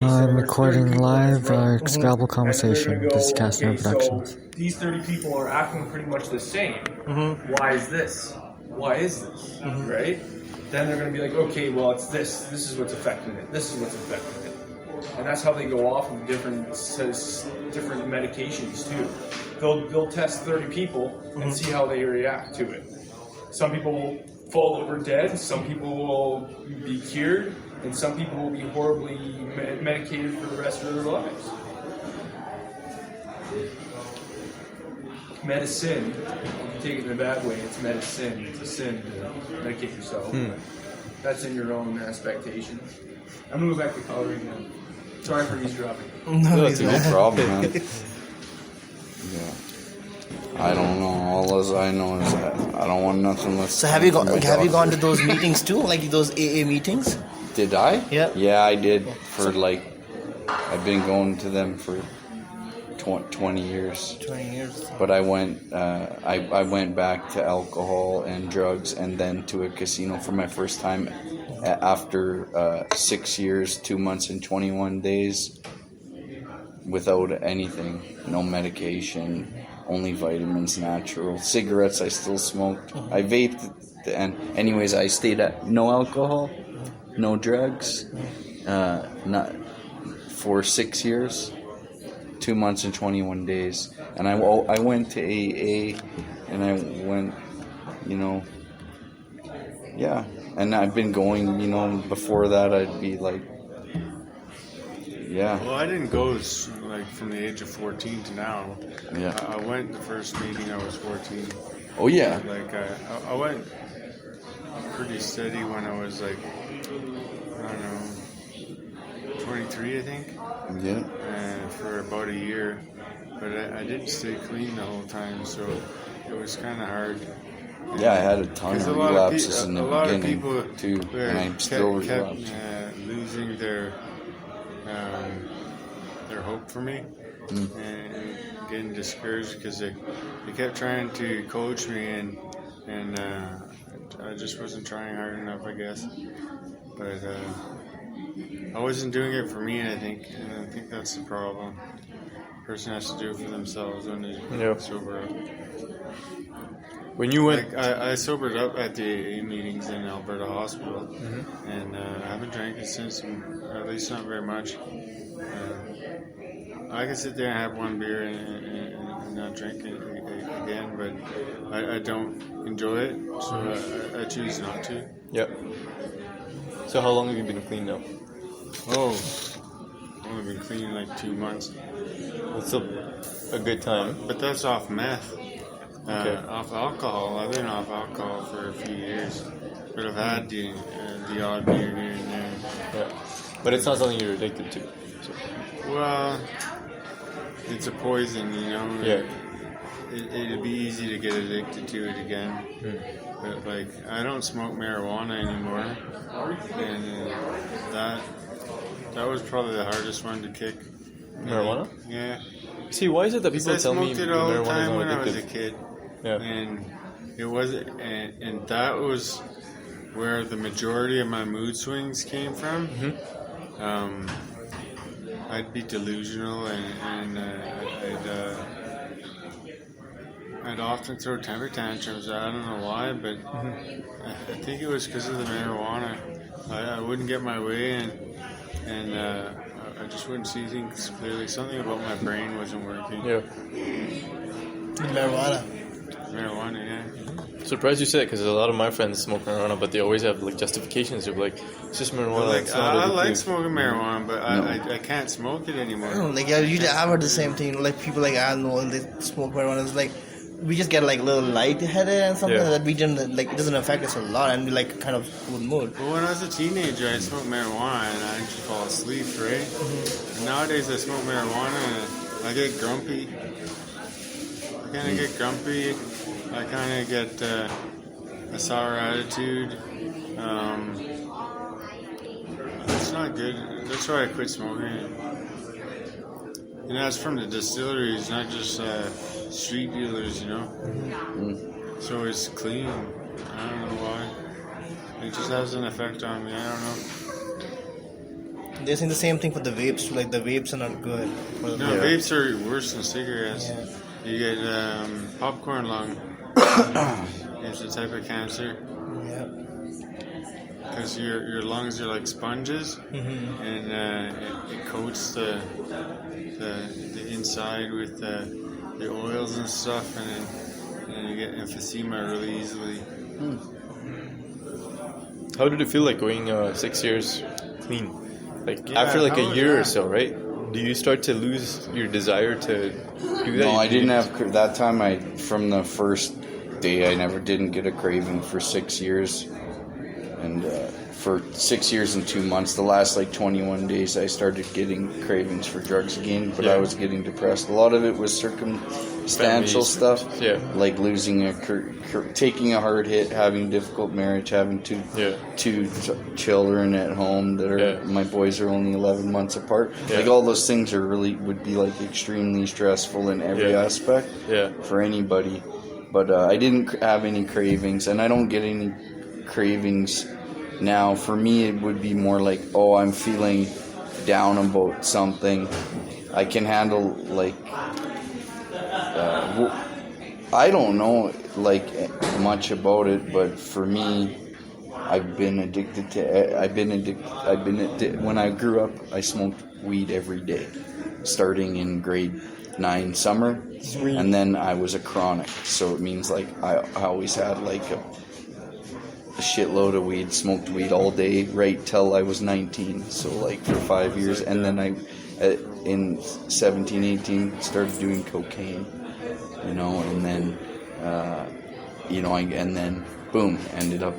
I'm recording live Scrabble Conversation. This is Castner Productions. So these 30 people are acting pretty much the same. Why is this? Why is this? Right? Then they're going to be like, okay, well, it's this. This is what's affecting it. This is what's affecting it. And that's how they go off of different medications, too. They'll test 30 people and see how they react to it. Some people will fall over dead. Some people will be cured. And some people will be horribly medicated for the rest of their lives. Medicine, if you take it in a bad way, it's medicine. It's a sin to medicate yourself. That's in your own expectation. I'm going to go back to coloring now. Sorry for eavesdropping. No, it's no problem, man. Yeah. I don't know. All I know is that I don't want nothing less. So have you gone to those meetings too, like those AA meetings? Did I? Yeah. Yeah, I did. I've been going to them for 20 years. 20 years. But I went back to alcohol and drugs, and then to a casino for my first time after 6 years, 2 months, and 21 days without anything, no medication, only vitamins, natural. Cigarettes, I still smoked. I vaped, and anyways, I stayed at no alcohol. No drugs, not for 6 years, 2 months and 21 days. And I went to AA, and I went, yeah. And I've been going, before that I'd be like, yeah. Well, I didn't go from the age of 14 to now. Yeah. I went the first meeting I was 14. Oh, yeah. I went pretty steady when I was 23, I think. Yeah. And for about a year, but I didn't stay clean the whole time, so it was kind of hard. Yeah, I had a ton of relapses in the beginning too, and I still relapsed. Kept losing their hope for me and getting discouraged because they kept trying to coach me and I just wasn't trying hard enough, I guess. But I wasn't doing it for me, I think that's the problem. A person has to do it for themselves when they sober up. When you went... I sobered up at the AA meetings in Alberta Hospital, and I haven't drank it since, at least not very much. I can sit there and have one beer and not drink it again, but I don't enjoy it, so I choose not to. Yep. So how long have you been clean now? Oh, I've only been clean 2 months. That's still a good time. But that's off meth. Okay. Off alcohol. I've been off alcohol for a few years, but I've had the odd beer here and there. Yeah. But it's not something you're addicted to. So. Well, it's a poison, Yeah. It'd be easy to get addicted to it again. But I don't smoke marijuana anymore, and that was probably the hardest one to kick. Marijuana? Yeah. See, why is it that people tell me I smoked it all the marijuana is time not when I was a addictive? kid. Yeah. And it was, and that was where the majority of my mood swings came from. I'd be delusional, and I'd often throw temper tantrums. I don't know why, but I think it was because of the marijuana. I wouldn't get my way, and I just wouldn't see things clearly. Something about my brain wasn't working. Yeah. Marijuana, yeah. Surprised you said it, because a lot of my friends smoke marijuana, but they always have justifications. They're like, it's just marijuana. It's not I like addictive. smoking marijuana, but I can't smoke it anymore. Usually I've heard the same thing. People I know, they smoke marijuana. It's we just get a little lightheaded and something that we didn't it doesn't affect us a lot, and we kind of good mood. Well, when I was a teenager, I smoked marijuana and I just fall asleep, right? And nowadays I smoke marijuana and I get grumpy. I kind of get grumpy. I kind of get a sour attitude. It's not good. That's why I quit smoking it. And that's from the distilleries, not just street dealers, So it's clean. I don't know why. It just has an effect on me. I don't know. they're saying the same thing for the vapes too. Like the vapes are not good. For the No, vapes are worse than cigarettes. Yeah. You get popcorn lung. It's a type of cancer. Yeah. Because your lungs are like sponges, and it coats the inside with the oils and stuff, and then you get emphysema really easily. How did it feel like going 6 years clean? Like Yeah, after like a year yeah. or so, right? Do you start to lose your desire to do that? No, I didn't have that time. From the first day, I didn't get a craving for 6 years, and for 6 years and 2 months, the last like 21 days, I started getting cravings for drugs again. But I was getting depressed. A lot of it was circumstantial stuff, like losing taking a hard hit, having difficult marriage, having two children at home that are my boys are only 11 months apart. Like all those things would be like extremely stressful in every aspect for anybody. But I didn't have any cravings, and I don't get any cravings now. For me, it would be more like, oh, I'm feeling down about something. I can handle like I don't know like much about it, but for me, I've been addicted. When I grew up, I smoked weed every day, starting in grade 9 summer, and then I was a chronic. So it means like I always had like a shitload of weed, smoked weed all day right till I was 19. So like for 5 years, and then I in 17, 18 started doing cocaine, and then and then boom, ended up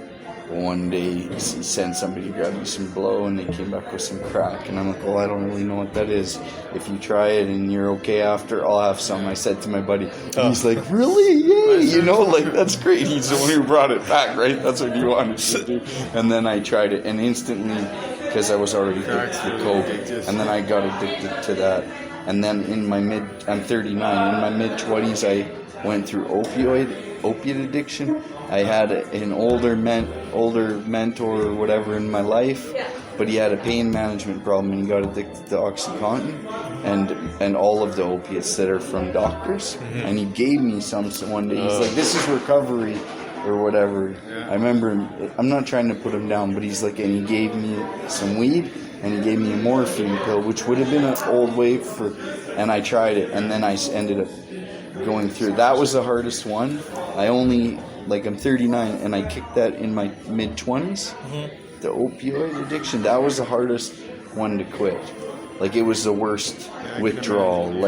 one day sent somebody to grab me some blow, and they came back with some crack, and I'm like, well, I don't really know what that is. If you try it and you're okay after, I'll have some. I said to my buddy, and he's like, really? Yay! Like that's great. He's the one who brought it back, right? That's what he wanted to do. And then I tried it, and instantly, because I was already addicted to coke, and then I got addicted to that. And then I'm 39. In my mid-20s, I went through opiate addiction. I had an older mentor or whatever in my life, but he had a pain management problem, and he got addicted to OxyContin and all of the opiates that are from doctors. And he gave me some one day. He's like, this is recovery or whatever. I remember him, I'm not trying to put him down, but he's like, and he gave me some weed, and he gave me a morphine pill, which would have been an old way and I tried it, and then I ended up going through. That was the hardest one. I'm 39, and I kicked that in my mid-20s. The opioid addiction, that was the hardest one to quit. Like, it was the worst withdrawal. The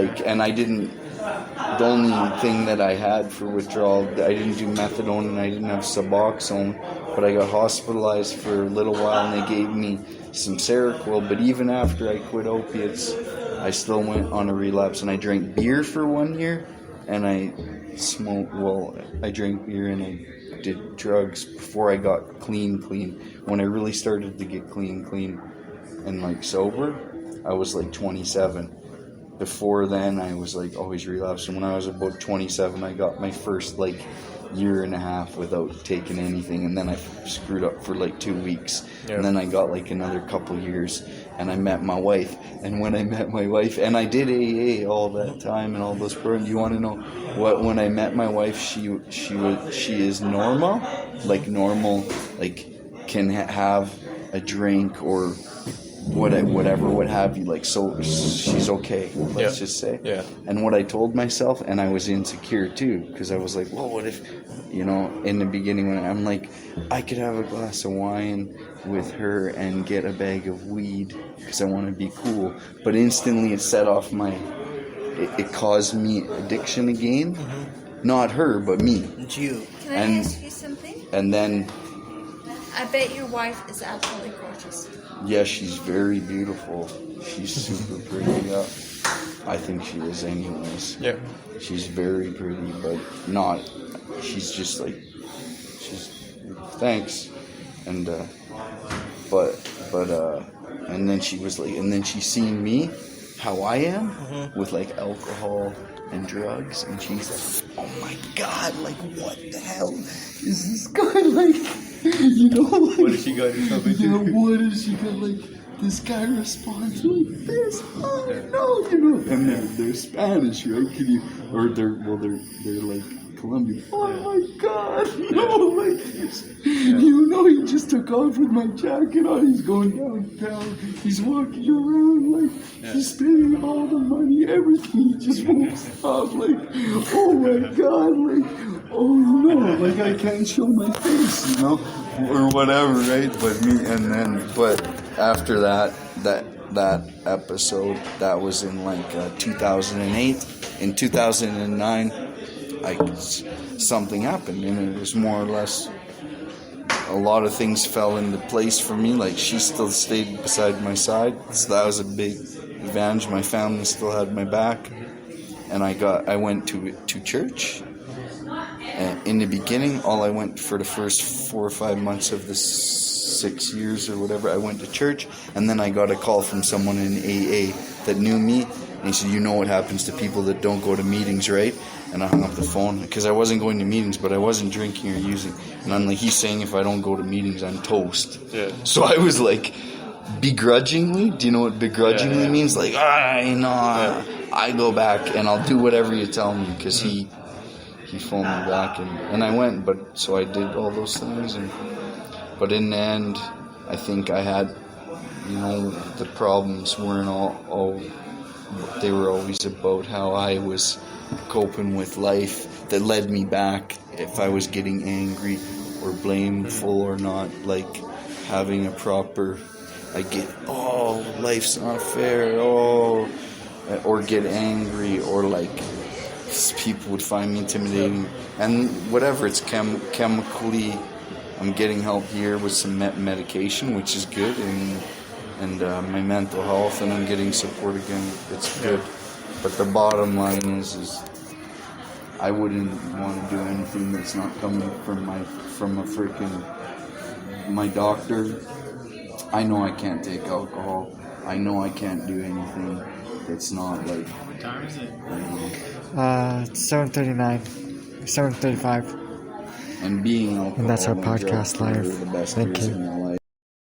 only thing that I had for withdrawal, I didn't do methadone, and I didn't have Suboxone, but I got hospitalized for a little while, and they gave me some Seroquel. But even after I quit opiates, I still went on a relapse, and I drank beer for 1 year, and I drank beer and I did drugs before I got clean. When I really started to get clean and like sober, I was like 27. Before then, I was like always relapsing. When I was about 27, I got my first like year and a half without taking anything, and then I screwed up for like 2 weeks, and then I got like another couple years, and I met my wife. And when I met my wife, and I did AA all that time and all those programs. You want to know what? When I met my wife, she is normal, can have a drink or whatever, what have you, like, so she's okay, let's just say. And what I told myself, and I was insecure too, because I was like, well, what if, in the beginning, when I'm like, I could have a glass of wine with her and get a bag of weed because I want to be cool, but instantly it set off it caused me addiction again. Not her, but me. It's you. Can I ask you something? And then I bet your wife is absolutely gorgeous. yeah, she's very beautiful. She's super pretty. Yeah. I think she is anyways. Yeah. She's very pretty, but not, she's just like, thanks. And, and then she was like, and then she seen me, how I am, with like alcohol and drugs, and she's like, oh my God, like, what the hell is this guy like? Like, what has she got herself into? What has she got, like, this guy responds like this. Oh no, and they're Spanish, right? They're like Colombian. Oh my God, no, he just took off with my jacket on. He's going downtown. He's walking around he's spending all the money, everything. He just won't stop. Oh my God, oh no, I can't show my face, or whatever, right? But after that episode, that was in 2008. In 2009, something happened, and it was more or less a lot of things fell into place for me. She still stayed beside my side, so that was a big advantage. My family still had my back, and I went to church. And in the beginning, I went for the first 4 or 5 months of the 6 years or whatever, I went to church, and then I got a call from someone in AA that knew me, and he said, "You know what happens to people that don't go to meetings, right?" And I hung up the phone because I wasn't going to meetings, but I wasn't drinking or using. And I'm he's saying if I don't go to meetings, I'm toast. Yeah. So I was begrudgingly. Do you know what begrudgingly means? I go back and I'll do whatever you tell me, because he phoned me back and I went. But so I did all those things, but in the end, I think I had, the problems weren't all they were always about how I was coping with life that led me back. If I was getting angry or blameful or not, having a proper, life's not fair, or get angry, or people would find me intimidating, and whatever, it's chemically, I'm getting help here with some medication, which is good, and my mental health, and I'm getting support again, it's good. But the bottom line is I wouldn't want to do anything that's not coming from my doctor. I know I can't take alcohol. I know I can't do anything that's not What time is it? 7:39, 7:35. And being alcohol And that's our podcast live. the best Thank years you. of my life.